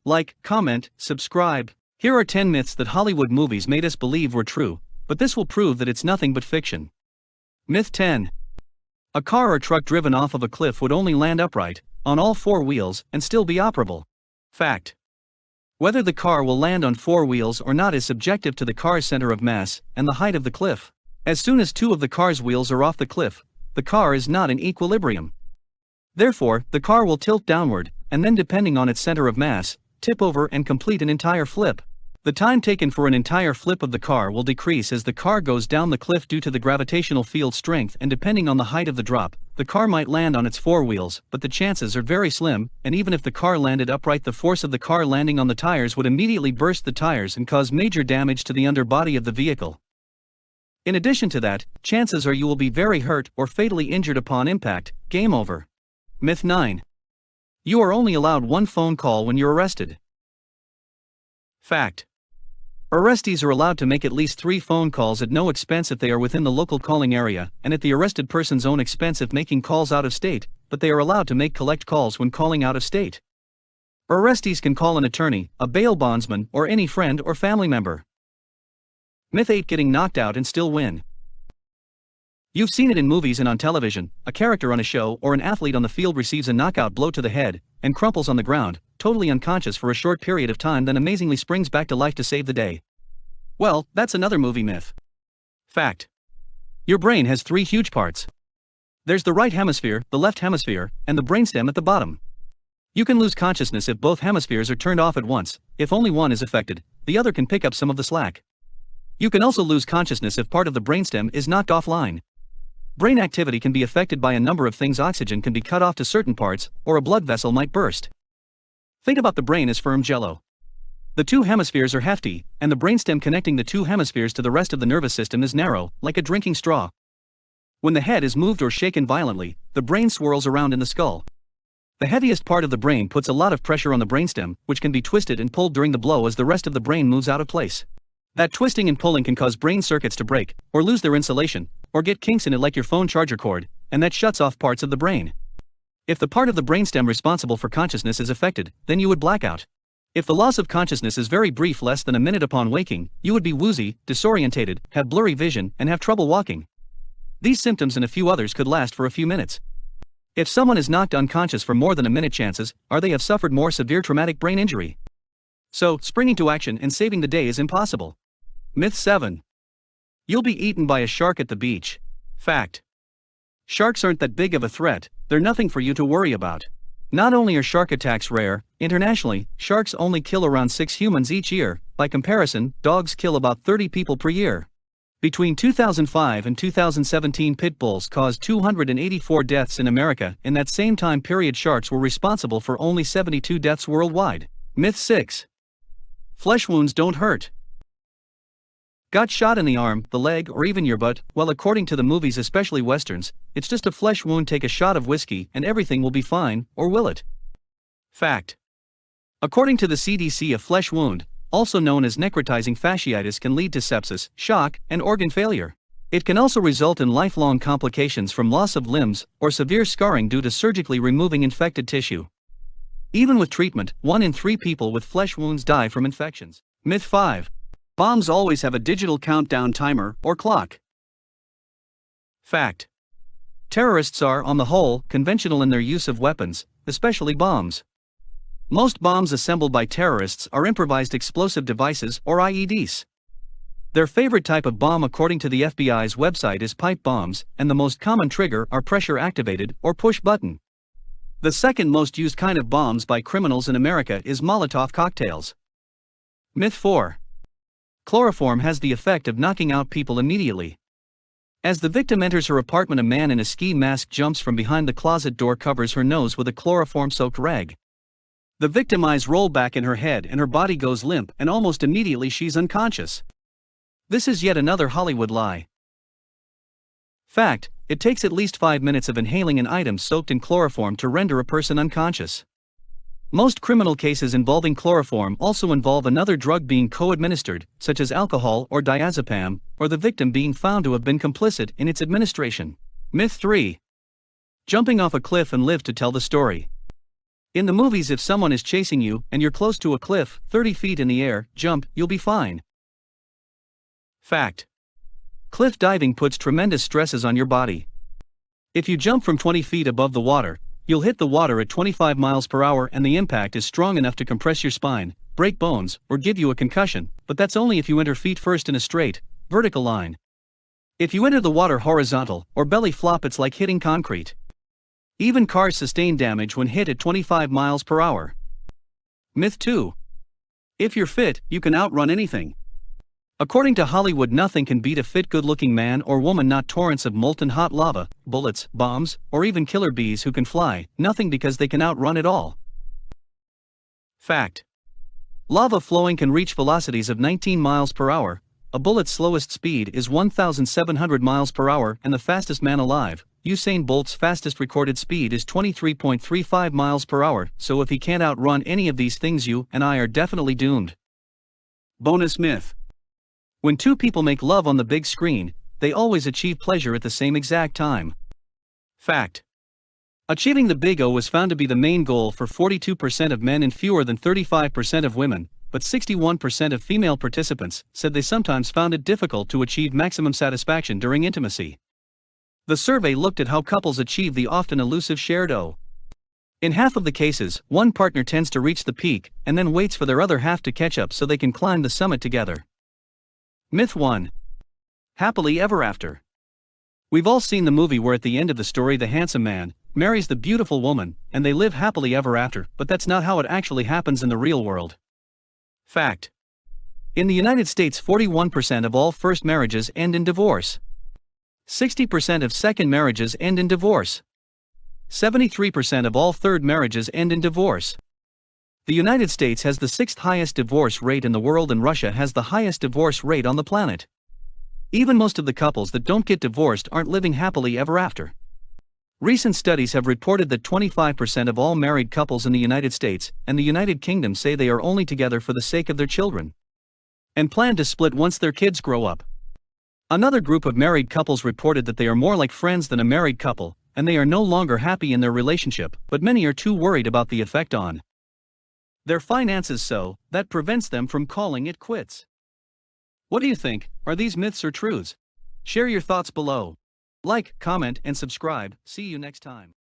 Like, comment, subscribe. Here are 10 myths that Hollywood movies made us believe were true, but this will prove that it's nothing but fiction. Myth 10. A car or truck driven off of a cliff would only land upright, on all four wheels, and still be operable. Fact. Whether the car will land on four wheels or not is subjective to the car's center of mass and the height of the cliff. As soon as two of the car's wheels are off the cliff, the car is not in equilibrium. Therefore, the car will tilt downward, and then depending on its center of mass, tip over and complete an entire flip. The time taken for an entire flip of the car will decrease as the car goes down the cliff due to the gravitational field strength, and depending on the height of the drop, the car might land on its four wheels, but the chances are very slim, and even if the car landed upright, the force of the car landing on the tires would immediately burst the tires and cause major damage to the underbody of the vehicle. In addition to that, chances are you will be very hurt or fatally injured upon impact. Game over. Myth 9. You are only allowed one phone call when you're arrested. Fact. Arrestees are allowed to make at least 3 phone calls at no expense if they are within the local calling area, and at the arrested person's own expense if making calls out of state, but they are allowed to make collect calls when calling out of state. Arrestees can call an attorney, a bail bondsman, or any friend or family member. Myth 8. Getting knocked out and still win. You've seen it in movies and on television. A character on a show or an athlete on the field receives a knockout blow to the head and crumples on the ground, totally unconscious for a short period of time, then amazingly springs back to life to save the day. Well, that's another movie myth. Fact. Your brain has 3 huge parts. There's the right hemisphere, the left hemisphere, and the brainstem at the bottom. You can lose consciousness if both hemispheres are turned off at once. If only one is affected, the other can pick up some of the slack. You can also lose consciousness if part of the brainstem is knocked offline. Brain activity can be affected by a number of things. Oxygen can be cut off to certain parts, or a blood vessel might burst. Think about the brain as firm jello. The 2 hemispheres are hefty, and the brainstem connecting the 2 hemispheres to the rest of the nervous system is narrow, like a drinking straw. When the head is moved or shaken violently, the brain swirls around in the skull. The heaviest part of the brain puts a lot of pressure on the brainstem, which can be twisted and pulled during the blow as the rest of the brain moves out of place. That twisting and pulling can cause brain circuits to break, or lose their insulation, or get kinks in it like your phone charger cord, and that shuts off parts of the brain. If the part of the brainstem responsible for consciousness is affected, then you would black out. If the loss of consciousness is very brief, less than a minute upon waking, you would be woozy, disorientated, have blurry vision, and have trouble walking. These symptoms and a few others could last for a few minutes. If someone is knocked unconscious for more than a minute, chances are they have suffered more severe traumatic brain injury. So, springing to action and saving the day is impossible. Myth 7. You'll be eaten by a shark at the beach. Fact. Sharks aren't that big of a threat, they're nothing for you to worry about. Not only are shark attacks rare, internationally, sharks only kill around 6 humans each year. By comparison, dogs kill about 30 people per year. Between 2005 and 2017, pit bulls caused 284 deaths in America. In that same time period, sharks were responsible for only 72 deaths worldwide. Myth 6. Flesh wounds don't hurt. Got shot in the arm, the leg, or even your butt? Well, according to the movies, especially westerns, it's just a flesh wound. Take a shot of whiskey and everything will be fine, or will it? Fact. According to the CDC, a flesh wound, also known as necrotizing fasciitis, can lead to sepsis, shock, and organ failure. It can also result in lifelong complications from loss of limbs or severe scarring due to surgically removing infected tissue. Even with treatment, 1 in 3 people with flesh wounds die from infections. Myth 5. Bombs always have a digital countdown timer or clock. Fact. Terrorists are, on the whole, conventional in their use of weapons, especially bombs. Most bombs assembled by terrorists are improvised explosive devices or IEDs. Their favorite type of bomb, according to the FBI's website, is pipe bombs, and the most common trigger are pressure-activated or push-button. The second most used kind of bombs by criminals in America is Molotov cocktails. Myth 4. Chloroform has the effect of knocking out people immediately. As the victim enters her apartment, a man in a ski mask jumps from behind the closet door, covers her nose with a chloroform-soaked rag. The victim's eyes roll back in her head and her body goes limp, and almost immediately she's unconscious. This is yet another Hollywood lie. Fact. It takes at least 5 minutes of inhaling an item soaked in chloroform to render a person unconscious. Most criminal cases involving chloroform also involve another drug being co-administered, such as alcohol or diazepam, or the victim being found to have been complicit in its administration. Myth 3. Jumping off a cliff and live to tell the story. In the movies, if someone is chasing you and you're close to a cliff, 30 feet in the air, jump, you'll be fine. Fact. Cliff diving puts tremendous stresses on your body. If you jump from 20 feet above the water, you'll hit the water at 25 miles per hour and the impact is strong enough to compress your spine, break bones, or give you a concussion, but that's only if you enter feet first in a straight, vertical line. If you enter the water horizontal or belly flop, it's like hitting concrete. Even cars sustain damage when hit at 25 miles per hour. Myth 2. If you're fit, you can outrun anything. According to Hollywood, nothing can beat a fit, good-looking man or woman, not torrents of molten hot lava, bullets, bombs, or even killer bees who can fly, nothing, because they can outrun it all. Fact. Lava flowing can reach velocities of 19 miles per hour, a bullet's slowest speed is 1,700 miles per hour, and the fastest man alive, Usain Bolt's fastest recorded speed is 23.35 miles per hour, so if he can't outrun any of these things, you and I are definitely doomed. Bonus myth. When two people make love on the big screen, they always achieve pleasure at the same exact time. Fact. Achieving the big O was found to be the main goal for 42% of men and fewer than 35% of women, but 61% of female participants said they sometimes found it difficult to achieve maximum satisfaction during intimacy. The survey looked at how couples achieve the often elusive shared O. In half of the cases, one partner tends to reach the peak and then waits for their other half to catch up so they can climb the summit together. Myth 1. Happily ever after. We've all seen the movie where at the end of the story the handsome man marries the beautiful woman and they live happily ever after, but that's not how it actually happens in the real world. Fact. In the United States, 41% of all first marriages end in divorce. 60% of second marriages end in divorce. 73% of all third marriages end in divorce. The United States has the 6th highest divorce rate in the world, and Russia has the highest divorce rate on the planet. Even most of the couples that don't get divorced aren't living happily ever after. Recent studies have reported that 25% of all married couples in the United States and the United Kingdom say they are only together for the sake of their children and plan to split once their kids grow up. Another group of married couples reported that they are more like friends than a married couple, and they are no longer happy in their relationship, but many are too worried about the effect on their finances, so that prevents them from calling it quits. What do you think? Are these myths or truths? Share your thoughts below. Like, comment, and subscribe. See you next time.